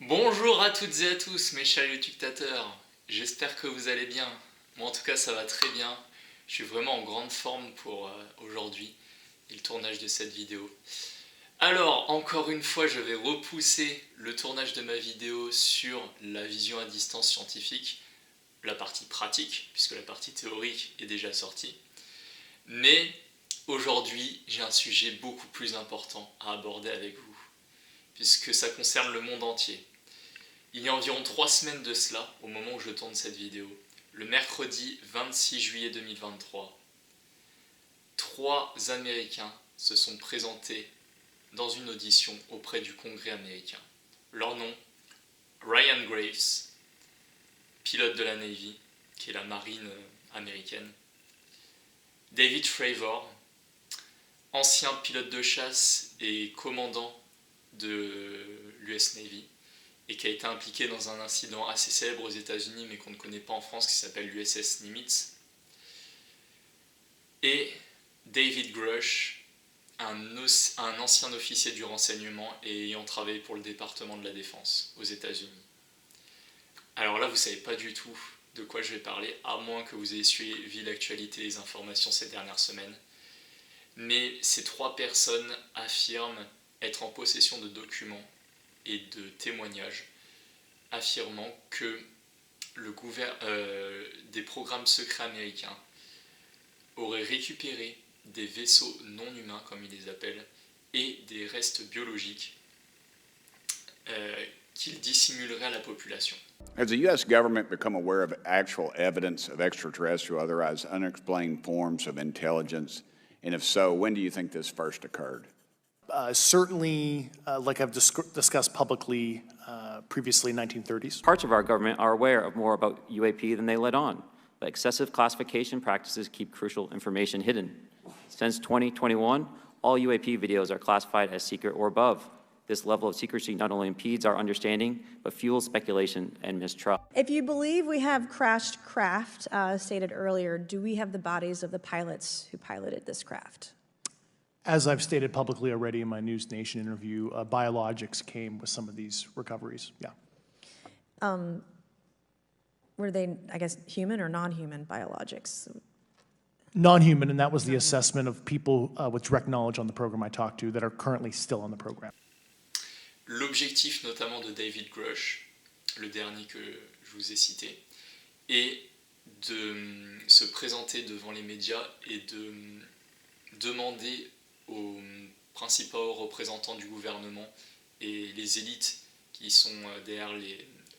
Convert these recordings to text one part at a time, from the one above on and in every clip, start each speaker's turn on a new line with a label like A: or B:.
A: Bonjour à toutes et à tous mes chers youtube-tateurs, j'espère que vous allez bien. Moi en tout cas ça va très bien, je suis vraiment en grande forme pour aujourd'hui et le tournage de cette vidéo. Alors encore une fois je vais repousser le tournage de ma vidéo sur la vision à distance scientifique, la partie pratique puisque la partie théorique est déjà sortie. Mais aujourd'hui j'ai un sujet beaucoup plus important à aborder avec vous puisque ça concerne le monde entier. Il y a environ 3 semaines de cela, au moment où je tourne cette vidéo, le mercredi 26 juillet 2023, 3 Américains se sont présentés dans une audition auprès du Congrès américain. Leur nom, Ryan Graves, pilote de la Navy, qui est la marine américaine, David Fravor, ancien pilote de chasse et commandant de l'US Navy, et qui a été impliqué dans un incident assez célèbre aux États-Unis mais qu'on ne connaît pas en France qui s'appelle l'USS Nimitz, et David Grush, un ancien officier du renseignement et ayant travaillé pour le département de la Défense aux États-Unis. Alors là, vous ne savez pas du tout de quoi je vais parler, à moins que vous ayez suivi l'actualité et les informations ces dernières semaines. Mais ces 3 personnes affirment être en possession de documents et de témoignages affirmant que des programmes secrets américains auraient récupéré des vaisseaux non humains, comme ils les appellent, et des restes biologiques qu'ils dissimuleraient à la population.
B: Has the U.S. government become aware of actual evidence of extraterrestrial, otherwise unexplained forms of intelligence? And if so, when do you think this first occurred?
C: Certainly, like I've discussed publicly previously, 1930s.
D: Parts of our government are aware of more about UAP than they let on, but excessive classification practices keep crucial information hidden. Since 2021, all UAP videos are classified as secret or above. This level of secrecy not only impedes our understanding, but fuels speculation and mistrust.
E: If you believe we have crashed craft, stated earlier, do we have the bodies of the pilots who piloted this craft?
C: As I've stated publicly already in my News Nation interview, biologics came with some of these recoveries, yeah.
E: Were they, I guess, human or non-human biologics?
C: Non-human, and that was the assessment of people with direct knowledge on the program I talked to that are currently still on the program.
A: L'objectif notamment de David Grush, le dernier que je vous ai cité, est de se présenter devant les médias et de demander aux principaux représentants du gouvernement et les élites qui sont derrière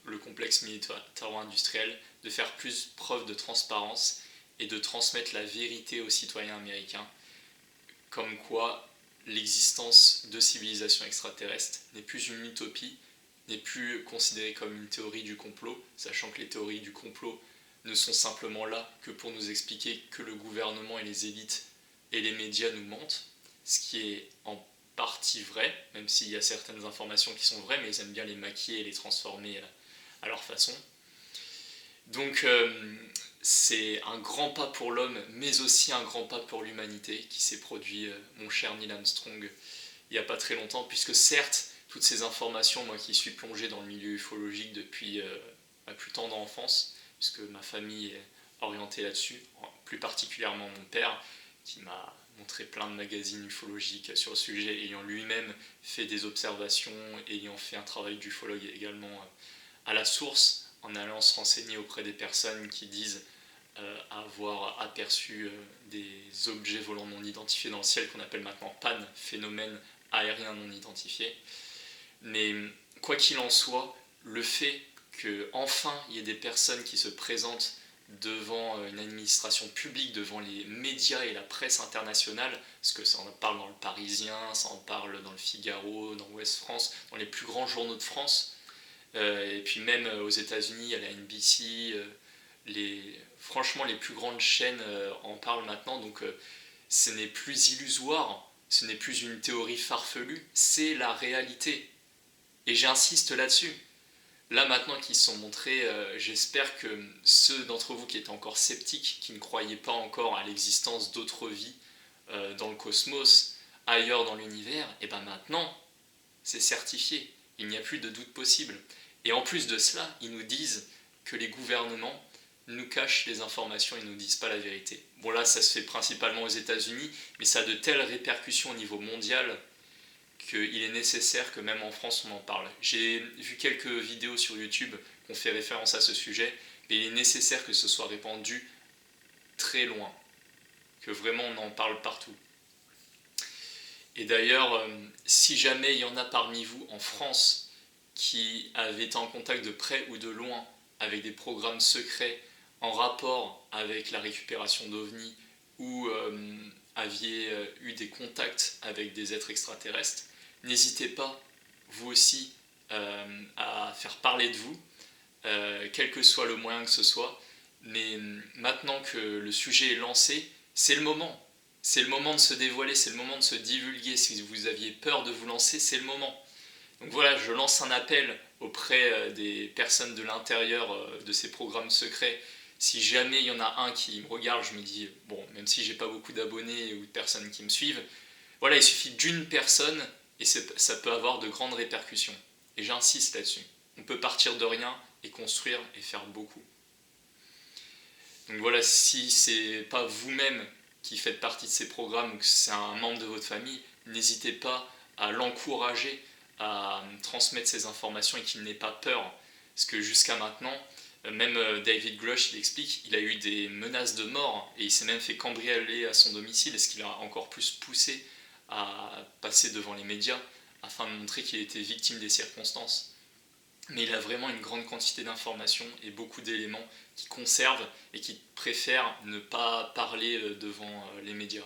A: le complexe militaro-industriel de faire plus preuve de transparence et de transmettre la vérité aux citoyens américains, comme quoi l'existence de civilisations extraterrestres n'est plus une utopie, n'est plus considérée comme une théorie du complot, sachant que les théories du complot ne sont simplement là que pour nous expliquer que le gouvernement et les élites et les médias nous mentent, ce qui est en partie vrai, même s'il y a certaines informations qui sont vraies, mais ils aiment bien les maquiller et les transformer à leur façon. Donc c'est un grand pas pour l'homme, mais aussi un grand pas pour l'humanité qui s'est produit, mon cher Neil Armstrong, il n'y a pas très longtemps, puisque certes, toutes ces informations, moi qui suis plongé dans le milieu ufologique depuis ma plus tendre enfance, puisque ma famille est orientée là-dessus, plus particulièrement mon père, qui m'a montré plein de magazines ufologiques sur le sujet, ayant lui-même fait des observations, ayant fait un travail d'ufologue également à la source, en allant se renseigner auprès des personnes qui disent avoir aperçu des objets volants non identifiés dans le ciel, qu'on appelle maintenant PAN, phénomène aérien non identifié. Mais quoi qu'il en soit, le fait qu'enfin il y ait des personnes qui se présentent devant une administration publique, devant les médias et la presse internationale, parce que ça en parle dans le Parisien, ça en parle dans le Figaro, dans Ouest France, dans les plus grands journaux de France, et puis même aux États-Unis, à la NBC, franchement les plus grandes chaînes en parlent maintenant, donc ce n'est plus illusoire, ce n'est plus une théorie farfelue, c'est la réalité. Et j'insiste là-dessus. Là maintenant qu'ils se sont montrés, j'espère que ceux d'entre vous qui étaient encore sceptiques, qui ne croyaient pas encore à l'existence d'autres vies dans le cosmos, ailleurs dans l'univers, et ben maintenant c'est certifié. Il n'y a plus de doute possible. Et en plus de cela, ils nous disent que les gouvernements nous cachent les informations et ne nous disent pas la vérité. Bon là, ça se fait principalement aux États-Unis, mais ça a de telles répercussions au niveau mondial qu'il est nécessaire que même en France on en parle. J'ai vu quelques vidéos sur YouTube qui ont fait référence à ce sujet, mais il est nécessaire que ce soit répandu très loin, que vraiment on en parle partout. Et d'ailleurs, si jamais il y en a parmi vous en France qui avaient été en contact de près ou de loin avec des programmes secrets en rapport avec la récupération d'OVNI ou aviez eu des contacts avec des êtres extraterrestres, n'hésitez pas, vous aussi, à faire parler de vous, quel que soit le moyen que ce soit. Mais maintenant que le sujet est lancé, c'est le moment. C'est le moment de se dévoiler, c'est le moment de se divulguer. Si vous aviez peur de vous lancer, c'est le moment. Donc voilà, je lance un appel auprès des personnes de l'intérieur de ces programmes secrets. Si jamais il y en a un qui me regarde, je me dis, bon, même si j'ai pas beaucoup d'abonnés ou de personnes qui me suivent, voilà, il suffit d'une personne et ça peut avoir de grandes répercussions. Et j'insiste là-dessus. On peut partir de rien et construire et faire beaucoup. Donc voilà, si c'est pas vous-même qui faites partie de ces programmes ou que c'est un membre de votre famille, n'hésitez pas à l'encourager à transmettre ces informations et qu'il n'ait pas peur. Parce que jusqu'à maintenant, même David Grush, il explique, il a eu des menaces de mort et il s'est même fait cambrioler à son domicile, ce qui l'a encore plus poussé à passer devant les médias afin de montrer qu'il était victime des circonstances. Mais il a vraiment une grande quantité d'informations et beaucoup d'éléments qu'il conserve et qu'il préfère ne pas parler devant les médias.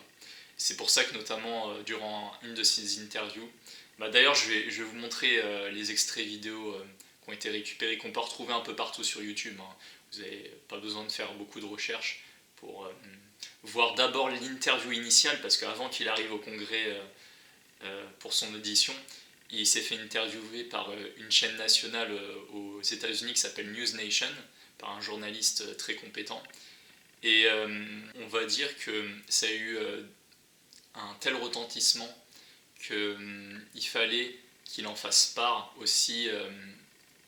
A: C'est pour ça que notamment durant une de ses interviews, d'ailleurs je vais vous montrer les extraits vidéo qui ont été récupérés, qu'on peut retrouver un peu partout sur YouTube. Vous n'avez pas besoin de faire beaucoup de recherches pour voir d'abord l'interview initiale, parce qu'avant qu'il arrive au Congrès pour son audition, il s'est fait interviewer par une chaîne nationale aux États-Unis qui s'appelle News Nation, par un journaliste très compétent. Et on va dire que ça a eu un tel retentissement qu'il fallait qu'il en fasse part aussi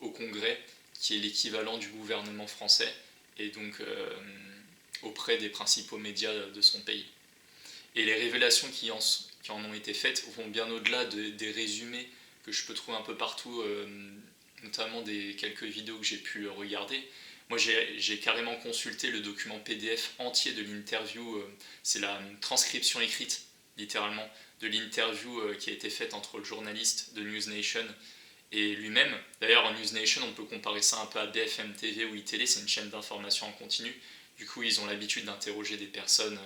A: au Congrès, qui est l'équivalent du gouvernement français, et donc auprès des principaux médias de son pays. Et les révélations qui en ont été faites vont bien au-delà des résumés que je peux trouver un peu partout, notamment des quelques vidéos que j'ai pu regarder. Moi, j'ai carrément consulté le document PDF entier de l'interview. C'est la transcription écrite, littéralement, de l'interview qui a été faite entre le journaliste de News Nation et lui-même. D'ailleurs, en News Nation, on peut comparer ça un peu à BFM TV ou iTélé, c'est une chaîne d'information en continu. Du coup, ils ont l'habitude d'interroger des personnes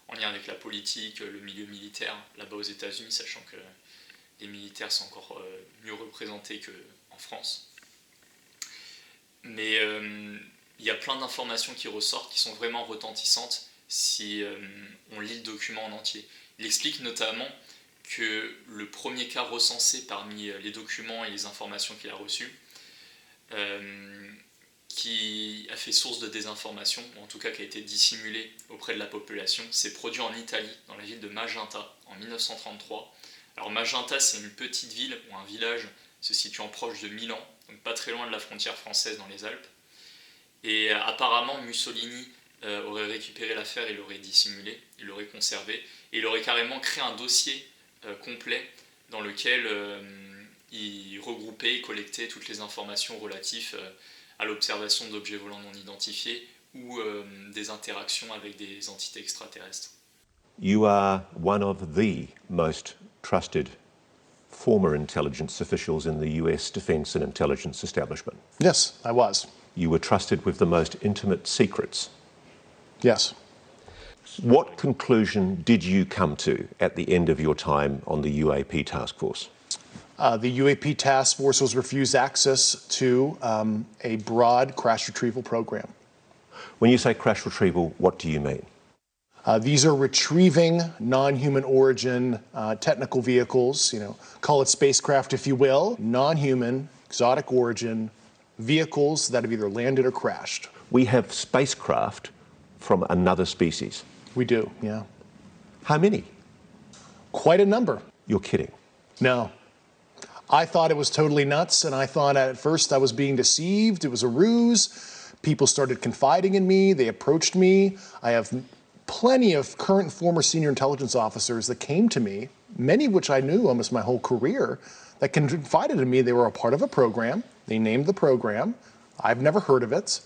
A: en lien avec la politique, le milieu militaire, là-bas aux États-Unis, sachant que les militaires sont encore mieux représentés qu'en France. Mais il y a plein d'informations qui ressortent, qui sont vraiment retentissantes si on lit le document en entier. Il explique notamment que le premier cas recensé parmi les documents et les informations qu'il a reçues, qui a fait source de désinformation, ou en tout cas qui a été dissimulé auprès de la population, s'est produit en Italie, dans la ville de Magenta, en 1933. Alors Magenta, c'est une petite ville ou un village se situant proche de Milan, donc pas très loin de la frontière française dans les Alpes. Et apparemment, Mussolini aurait récupéré l'affaire, il l'aurait dissimulé, il l'aurait conservé, et il aurait carrément créé un dossier complet dans lequel il regroupait et collectait toutes les informations relatives à l'observation d'objets volants non identifiés ou des interactions avec des entités extraterrestres.
F: You are one of the most trusted former intelligence officials in the US defense and intelligence establishment.
C: Yes, I was.
F: You were trusted with the most intimate secrets.
C: Yes.
F: What conclusion did you come to at the end of your time on the UAP task force?
C: The UAP task force was refused access to a broad crash retrieval program.
F: When you say crash retrieval, what do you mean?
C: These are retrieving non-human origin technical vehicles, call it spacecraft if you will, non-human, exotic origin vehicles that have either landed or crashed.
F: We have spacecraft from another species.
C: We do, yeah.
F: How many?
C: Quite a number.
F: You're kidding.
C: No. I thought it was totally nuts, and I thought at first I was being deceived. It was a ruse. People started confiding in me. They approached me. I have plenty of current and former senior intelligence officers that came to me, many of which I knew almost my whole career, that confided in me they were a part of a program. They named the program. I've never heard of it.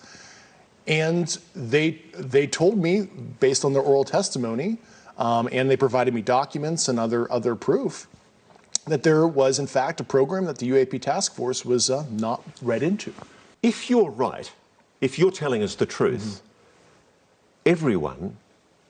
C: And they told me, based on their oral testimony, and they provided me documents and other proof, that there was, in fact, a program that the UAP task force was not read into.
F: If you're right, if you're telling us the truth, everyone,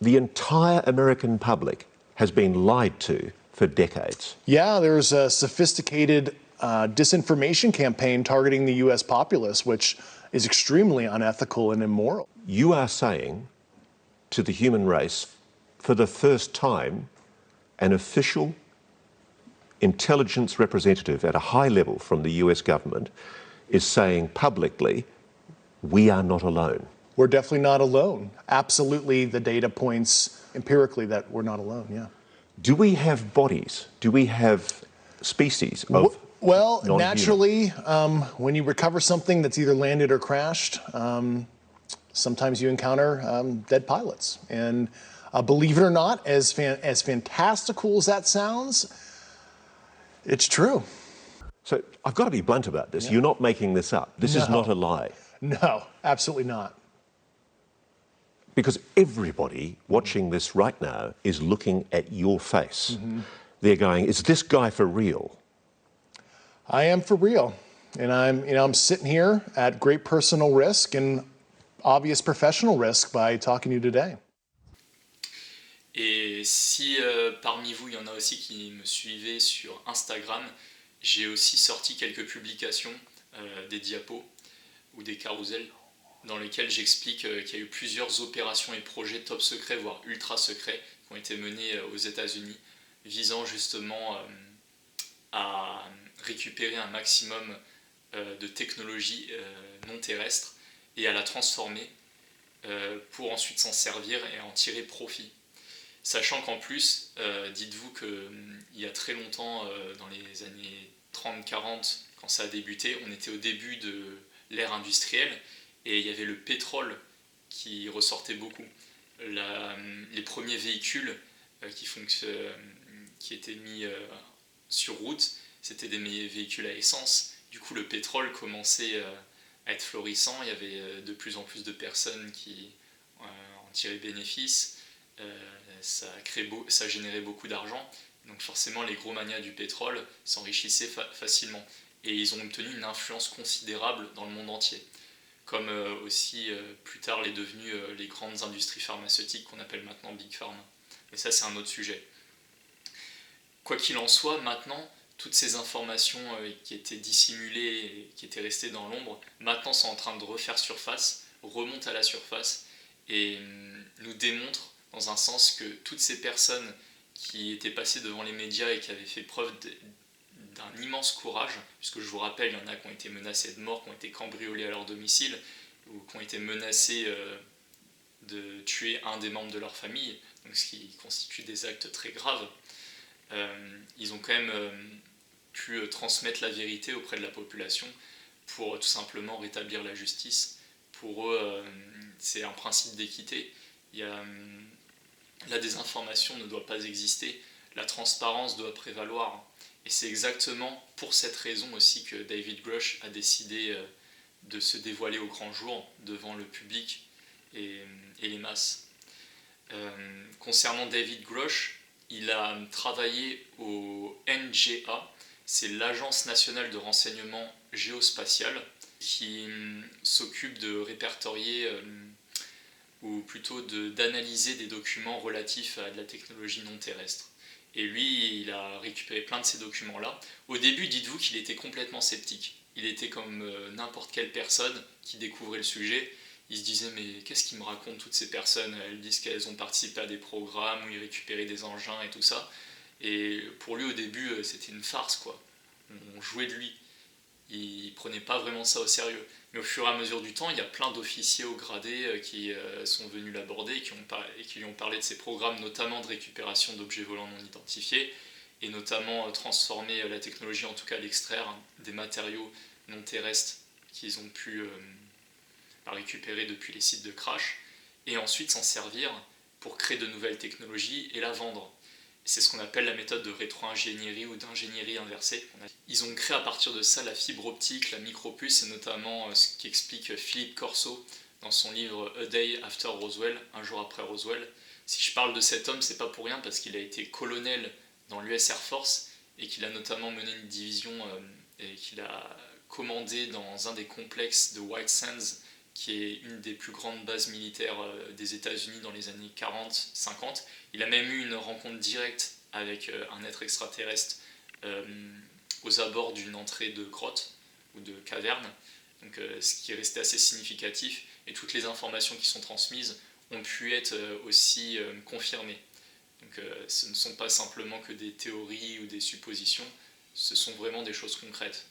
F: the entire American public, has been lied to for decades.
C: Yeah, there's a sophisticated disinformation campaign targeting the U.S. populace, which is extremely unethical and immoral.
F: You are saying to the human race, for the first time, an official intelligence representative at a high level from the US government is saying publicly, we are not alone.
C: We're definitely not alone. Absolutely, the data points empirically that we're not alone, yeah.
F: Do we have bodies? Do we have species of
C: Well,
F: non-human?
C: naturally, when you recover something that's either landed or crashed, sometimes you encounter dead pilots. And believe it or not, as fantastical as that sounds, it's true.
F: So I've got to be blunt about this.
C: Yeah.
F: You're not making this up. This is
C: No.
F: not a lie.
C: No, absolutely not.
F: Because everybody watching this right now is looking at your face. They're going, is this guy for real?
C: I am for real. And I'm sitting here at great personal risk and obvious professional risk by talking to you today.
A: Et si parmi vous, il y en a aussi qui me suivaient sur Instagram, j'ai aussi sorti quelques publications, des diapos ou des carousels, dans lesquels j'explique qu'il y a eu plusieurs opérations et projets top secrets, voire ultra secrets, qui ont été menés aux États-Unis, visant justement à récupérer un maximum de technologies non terrestres et à la transformer pour ensuite s'en servir et en tirer profit. Sachant qu'en plus, dites-vous qu'il y a très longtemps, dans les années 30-40, quand ça a débuté, on était au début de l'ère industrielle et il y avait le pétrole qui ressortait beaucoup. Les premiers véhicules qui étaient mis sur route, c'était des véhicules à essence. Du coup, le pétrole commençait à être florissant. Il y avait de plus en plus de personnes qui en tiraient bénéfice. Ça générait beaucoup d'argent. Donc forcément, les gros magnats du pétrole s'enrichissaient facilement. Et ils ont obtenu une influence considérable dans le monde entier. Comme aussi, plus tard, l'est devenu les grandes industries pharmaceutiques qu'on appelle maintenant Big Pharma. Mais ça, c'est un autre sujet. Quoi qu'il en soit, maintenant, toutes ces informations qui étaient dissimulées et qui étaient restées dans l'ombre, maintenant sont en train de refaire surface, remontent à la surface et nous démontrent dans un sens que toutes ces personnes qui étaient passées devant les médias et qui avaient fait preuve d'un immense courage, puisque je vous rappelle, il y en a qui ont été menacés de mort, qui ont été cambriolés à leur domicile, ou qui ont été menacés de tuer un des membres de leur famille, donc ce qui constitue des actes très graves. Ils ont quand même pu transmettre la vérité auprès de la population pour tout simplement rétablir la justice. Pour eux, c'est un principe d'équité. La désinformation ne doit pas exister, la transparence doit prévaloir. Et c'est exactement pour cette raison aussi que David Grush a décidé de se dévoiler au grand jour devant le public et les masses. Concernant David Grush, il a travaillé au NGA, c'est l'Agence nationale de renseignement géospatial, qui s'occupe de répertorier ou plutôt d'analyser des documents relatifs à de la technologie non terrestre. Et lui, il a récupéré plein de ces documents-là. Au début, dites-vous qu'il était complètement sceptique. Il était comme n'importe quelle personne qui découvrait le sujet. Il se disait, mais qu'est-ce qu'ils me racontent toutes ces personnes? Elles disent qu'elles ont participé à des programmes où ils récupéraient des engins et tout ça. Et pour lui, au début, c'était une farce, quoi. On jouait de lui. Il prenait pas vraiment ça au sérieux. Mais au fur et à mesure du temps, il y a plein d'officiers haut gradés qui sont venus l'aborder et qui lui ont parlé de ces programmes, notamment de récupération d'objets volants non identifiés. et notamment transformer la technologie, en tout cas l'extraire, des matériaux non terrestres qu'ils ont pu récupérer depuis les sites de crash, et ensuite s'en servir pour créer de nouvelles technologies et la vendre. C'est ce qu'on appelle la méthode de rétro-ingénierie ou d'ingénierie inversée. Ils ont créé à partir de ça la fibre optique, la micropuce, et notamment ce qu'explique Philippe Corso dans son livre A Day After Roswell, un jour après Roswell. Si je parle de cet homme, c'est pas pour rien, parce qu'il a été colonel dans l'US Air Force et qu'il a notamment mené une division et qu'il a commandé dans un des complexes de White Sands, qui est une des plus grandes bases militaires des États-Unis dans les années 40-50. Il a même eu une rencontre directe avec un être extraterrestre aux abords d'une entrée de grotte ou de caverne, donc, ce qui est resté assez significatif, et toutes les informations qui sont transmises ont pu être aussi confirmées. Donc, ce ne sont pas simplement que des théories ou des suppositions, ce sont vraiment des choses concrètes.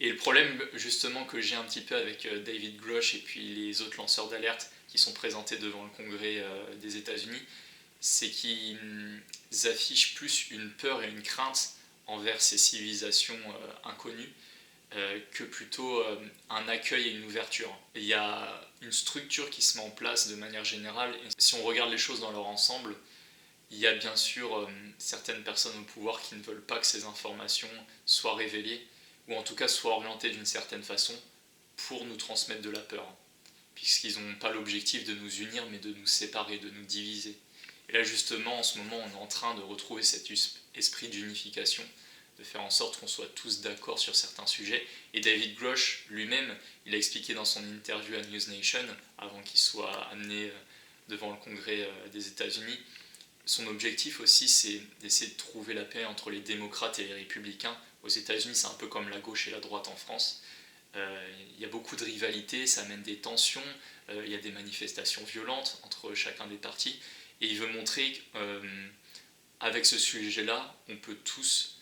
A: Et le problème justement que j'ai un petit peu avec David Grush et puis les autres lanceurs d'alerte qui sont présentés devant le Congrès des États-Unis, c'est qu'ils affichent plus une peur et une crainte envers ces civilisations inconnues que plutôt un accueil et une ouverture. Et il y a une structure qui se met en place de manière générale, et si on regarde les choses dans leur ensemble, il y a bien sûr certaines personnes au pouvoir qui ne veulent pas que ces informations soient révélées, ou en tout cas soient orientées d'une certaine façon pour nous transmettre de la peur, puisqu'ils n'ont pas l'objectif de nous unir, mais de nous séparer, de nous diviser. Et là justement, en ce moment, on est en train de retrouver cet esprit d'unification, de faire en sorte qu'on soit tous d'accord sur certains sujets. Et David Grush lui-même, il a expliqué dans son interview à News Nation, avant qu'il soit amené devant le Congrès des États-Unis, son objectif aussi, c'est d'essayer de trouver la paix entre les démocrates et les républicains. Aux États-Unis, c'est un peu comme la gauche et la droite en France. Il y a beaucoup de rivalités, ça amène des tensions, il y a des manifestations violentes entre chacun des partis. Et il veut montrer qu'avec ce sujet-là, on peut tous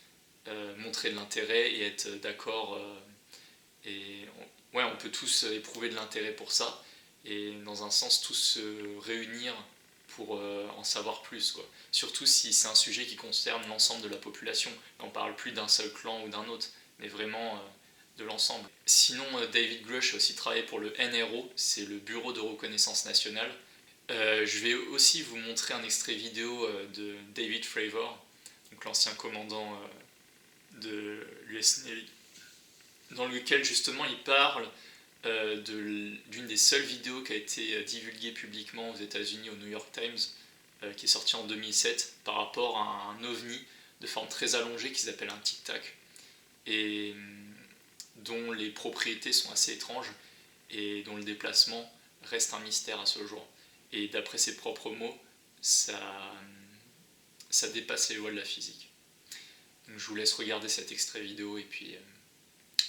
A: montrer de l'intérêt et être d'accord. On peut tous éprouver de l'intérêt pour ça. Et dans un sens, tous se réunir pour en savoir plus, quoi. Surtout si c'est un sujet qui concerne l'ensemble de la population. On ne parle plus d'un seul clan ou d'un autre, mais vraiment de l'ensemble. Sinon, David Grush a aussi travaillé pour le NRO, c'est le Bureau de reconnaissance nationale. Je vais aussi vous montrer un extrait vidéo de David Fravor, donc l'ancien commandant de l'US Navy, dans lequel justement il parle d'une des seules vidéos qui a été divulguée publiquement aux États-Unis au New York Times, qui est sortie en 2007, par rapport à un ovni de forme très allongée qui s'appelle un tic-tac, et dont les propriétés sont assez étranges et dont le déplacement reste un mystère à ce jour. Et d'après ses propres mots, ça dépasse les lois de la physique. Donc je vous laisse regarder cet extrait vidéo et puis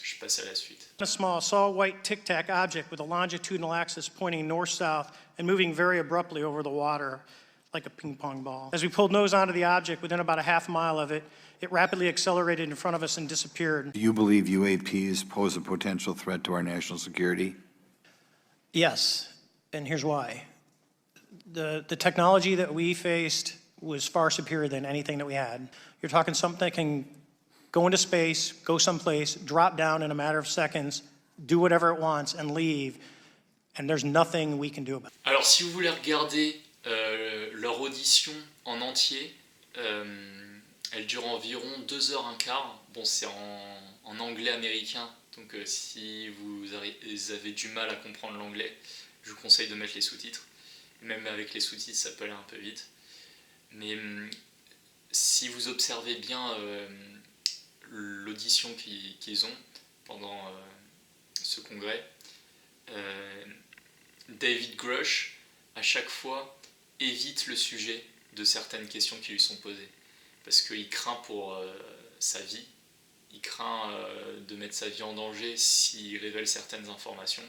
A: je passe à la suite.
G: A small solid white tic-tac object with a longitudinal axis pointing north-south and moving very abruptly over the water like a ping-pong ball. As we pulled nose onto the object, within about a half mile of it, it rapidly accelerated in front of us and disappeared.
H: Do you believe UAPs pose a potential threat to our national security?
G: Yes, and here's why. The technology that we faced was far superior than anything that we had. You're talking something that can go into space, go someplace, drop down in a matter of seconds, do whatever it wants, and leave, and there's nothing we can do about it.
A: Alors, si vous voulez regarder leur audition en entier, elle dure environ 2h15. Bon, c'est en anglais américain, donc si vous avez du mal à comprendre l'anglais, je vous conseille de mettre les sous-titres. Même avec les sous-titres, ça peut aller un peu vite. Mais si vous observez bien l'audition qu'ils ont pendant ce congrès, David Grush, à chaque fois, évite le sujet de certaines questions qui lui sont posées. Parce qu'il craint pour sa vie, il craint de mettre sa vie en danger s'il révèle certaines informations.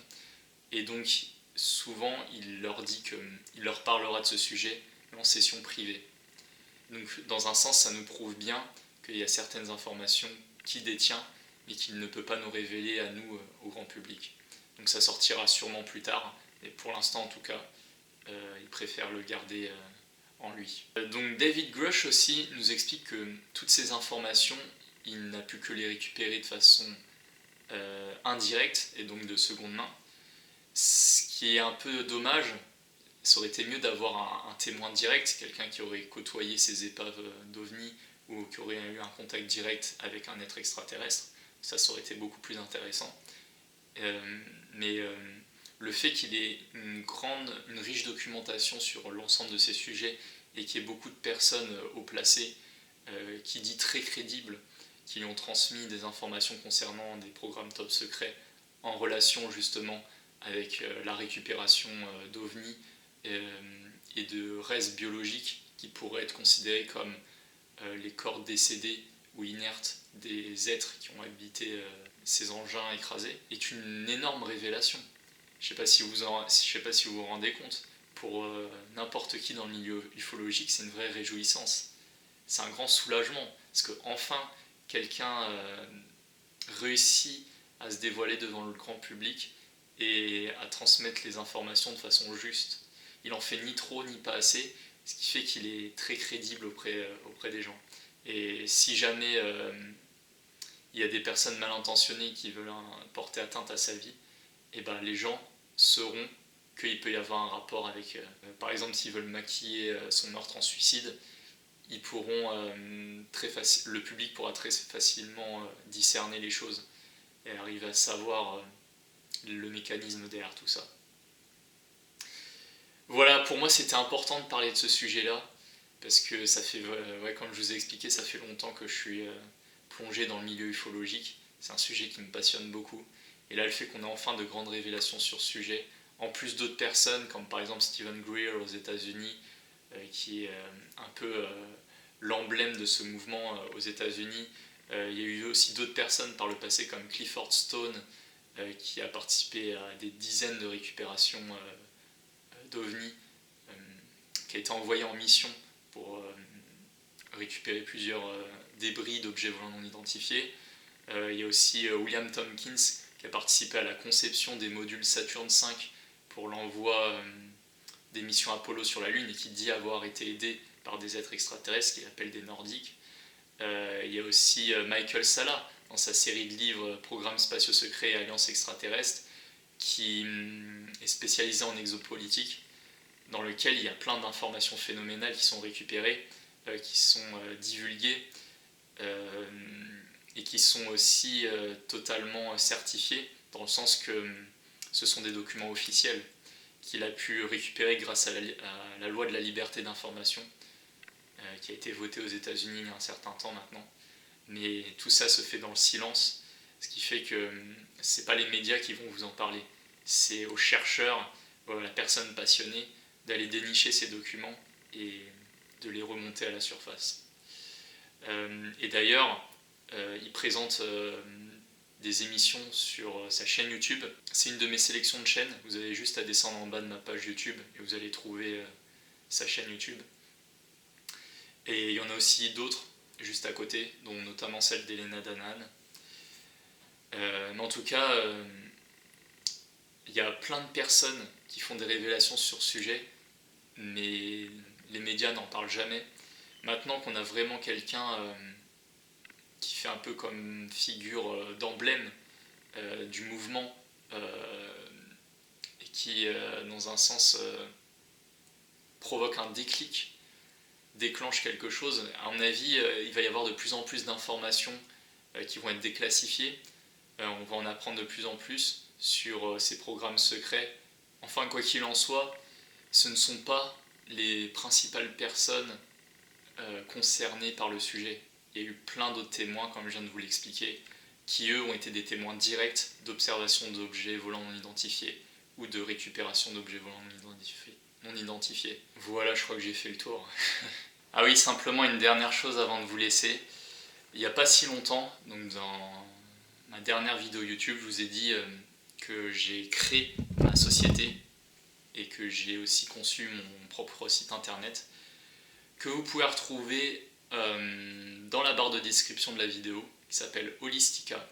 A: Et donc, souvent, il leur dit qu'il leur parlera de ce sujet en session privée. Donc, dans un sens, ça nous prouve bien qu'il y a certaines informations qu'il détient, mais qu'il ne peut pas nous révéler à nous, au grand public. Donc ça sortira sûrement plus tard, mais pour l'instant, en tout cas, il préfère le garder en lui. Donc David Grush aussi nous explique que toutes ces informations, il n'a pu que les récupérer de façon indirecte et donc de seconde main. Ce qui est un peu dommage, ça aurait été mieux d'avoir un témoin direct, quelqu'un qui aurait côtoyé ces épaves d'OVNI ou qui aurait eu un contact direct avec un être extraterrestre. Ça aurait été beaucoup plus intéressant. Mais le fait qu'il ait une riche documentation sur l'ensemble de ces sujets et qu'il y ait beaucoup de personnes haut placées qui dit très crédibles, qui lui ont transmis des informations concernant des programmes top secrets en relation justement avec la récupération d'OVNI et de restes biologiques qui pourraient être considérés comme les corps décédés ou inertes des êtres qui ont habité ces engins écrasés, est une énorme révélation. Je ne sais pas si vous vous rendez compte. Pour n'importe qui dans le milieu ufologique, c'est une vraie réjouissance. C'est un grand soulagement, parce qu'enfin, quelqu'un réussit à se dévoiler devant le grand public et à transmettre les informations de façon juste. Il en fait ni trop ni pas assez, ce qui fait qu'il est très crédible auprès des gens. Et si jamais il y a des personnes mal intentionnées qui veulent porter atteinte à sa vie, et ben les gens sauront qu'il peut y avoir un rapport avec... par exemple, s'ils veulent maquiller son meurtre en suicide, ils pourront le public pourra très facilement discerner les choses et arriver à savoir le mécanisme derrière tout ça. Voilà, pour moi c'était important de parler de ce sujet-là, parce que ça fait, comme je vous ai expliqué, ça fait longtemps que je suis plongé dans le milieu ufologique. C'est un sujet qui me passionne beaucoup. Et là, le fait qu'on ait enfin de grandes révélations sur ce sujet, en plus d'autres personnes, comme par exemple Stephen Greer aux États-Unis, qui est un peu l'emblème de ce mouvement aux États-Unis. Il y a eu aussi d'autres personnes par le passé, comme Clifford Stone, qui a participé à des dizaines de récupérations d'OVNI, qui a été envoyé en mission pour récupérer plusieurs débris d'objets volants non identifiés. Il y a aussi William Tompkins, qui a participé à la conception des modules Saturn V pour l'envoi des missions Apollo sur la Lune, et qui dit avoir été aidé par des êtres extraterrestres qu'il appelle des Nordiques. Il y a aussi Michael Salla, dans sa série de livres Programmes spatiaux secrets et Alliances extraterrestres, qui est spécialisé en exopolitique, dans lequel il y a plein d'informations phénoménales qui sont récupérées, qui sont divulguées, et qui sont aussi totalement certifiées, dans le sens que ce sont des documents officiels qu'il a pu récupérer grâce à la loi de la liberté d'information, qui a été votée aux États-Unis il y a un certain temps maintenant. Mais tout ça se fait dans le silence, ce qui fait que ce n'est pas les médias qui vont vous en parler. C'est aux chercheurs, à la personne passionnée, d'aller dénicher ces documents et de les remonter à la surface. Et d'ailleurs, il présente des émissions sur sa chaîne YouTube. C'est une de mes sélections de chaînes. Vous avez juste à descendre en bas de ma page YouTube et vous allez trouver sa chaîne YouTube. Et il y en a aussi d'autres juste à côté, dont notamment celle d'Elena Danaan. Mais en tout cas, il y a plein de personnes qui font des révélations sur ce sujet, mais les médias n'en parlent jamais. Maintenant qu'on a vraiment quelqu'un qui fait un peu comme figure d'emblème du mouvement, et qui, dans un sens, provoque un déclic, déclenche quelque chose, à mon avis, il va y avoir de plus en plus d'informations qui vont être déclassifiées. On va en apprendre de plus en plus sur ces programmes secrets. Enfin, quoi qu'il en soit, ce ne sont pas les principales personnes concernées par le sujet. Il y a eu plein d'autres témoins, comme je viens de vous l'expliquer, qui eux ont été des témoins directs d'observation d'objets volants non identifiés ou de récupération d'objets volants non identifiés. Voilà, je crois que j'ai fait le tour. Ah oui, simplement une dernière chose avant de vous laisser. Il n'y a pas si longtemps, donc dans ma dernière vidéo YouTube, je vous ai dit que j'ai créé ma société et que j'ai aussi conçu mon propre site internet, que vous pouvez retrouver dans la barre de description de la vidéo, qui s'appelle Holistica.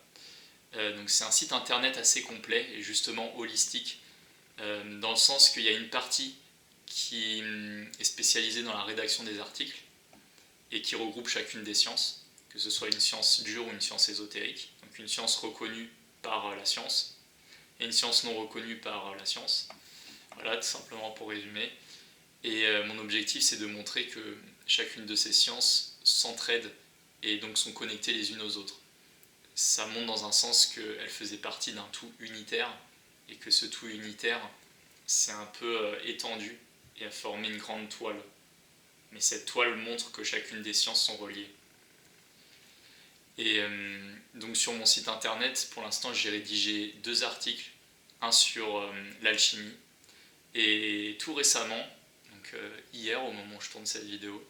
A: Donc c'est un site internet assez complet et justement holistique, dans le sens qu'il y a une partie qui est spécialisée dans la rédaction des articles et qui regroupe chacune des sciences, que ce soit une science dure ou une science ésotérique. Donc une science reconnue par la science et une science non reconnue par la science. Voilà, tout simplement pour résumer. Et mon objectif, c'est de montrer que chacune de ces sciences s'entraident et donc sont connectées les unes aux autres. Ça montre dans un sens qu'elles faisaient partie d'un tout unitaire et que ce tout unitaire s'est un peu étendu et a formé une grande toile. Mais cette toile montre que chacune des sciences sont reliées. Et donc sur mon site internet, pour l'instant, j'ai rédigé 2 articles, un sur l'alchimie, et tout récemment, donc hier au moment où je tourne cette vidéo,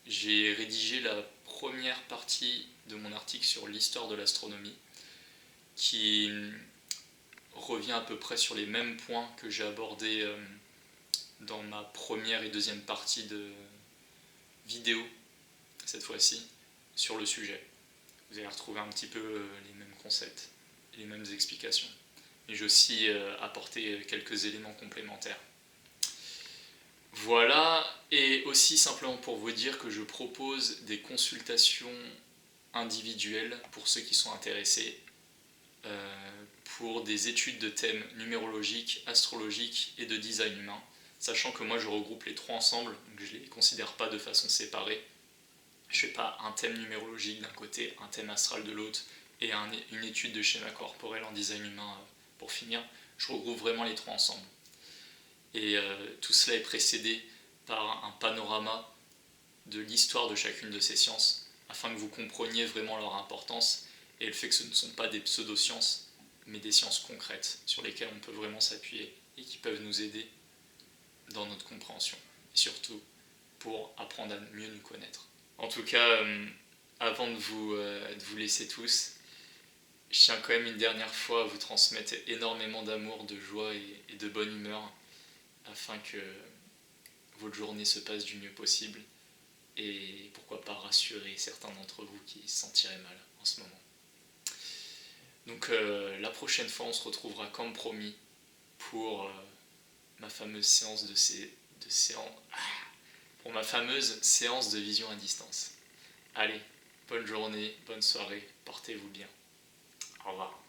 A: j'ai rédigé la première partie de mon article sur l'histoire de l'astronomie, qui revient à peu près sur les mêmes points que j'ai abordés dans ma première et deuxième partie de vidéo, cette fois-ci, sur le sujet. Vous allez retrouver un petit peu les mêmes concepts et les mêmes explications. Mais j'ai aussi apporté quelques éléments complémentaires. Voilà, et aussi simplement pour vous dire que je propose des consultations individuelles pour ceux qui sont intéressés pour des études de thèmes numérologiques, astrologiques et de design humain, sachant que moi je regroupe les 3 ensemble, donc je ne les considère pas de façon séparée. Je ne fais pas un thème numérologique d'un côté, un thème astral de l'autre, et une étude de schéma corporel en design humain pour finir. Je regroupe vraiment les 3 ensemble. Et tout cela est précédé par un panorama de l'histoire de chacune de ces sciences, afin que vous compreniez vraiment leur importance et le fait que ce ne sont pas des pseudosciences, mais des sciences concrètes sur lesquelles on peut vraiment s'appuyer et qui peuvent nous aider dans notre compréhension, et surtout pour apprendre à mieux nous connaître. En tout cas, avant de vous laisser tous, je tiens quand même une dernière fois à vous transmettre énormément d'amour, de joie et de bonne humeur, afin que votre journée se passe du mieux possible, et pourquoi pas rassurer certains d'entre vous qui se sentiraient mal en ce moment. Donc la prochaine fois, on se retrouvera comme promis pour ma fameuse séance pour ma fameuse séance de vision à distance. Allez, bonne journée, bonne soirée, portez-vous bien. Au revoir.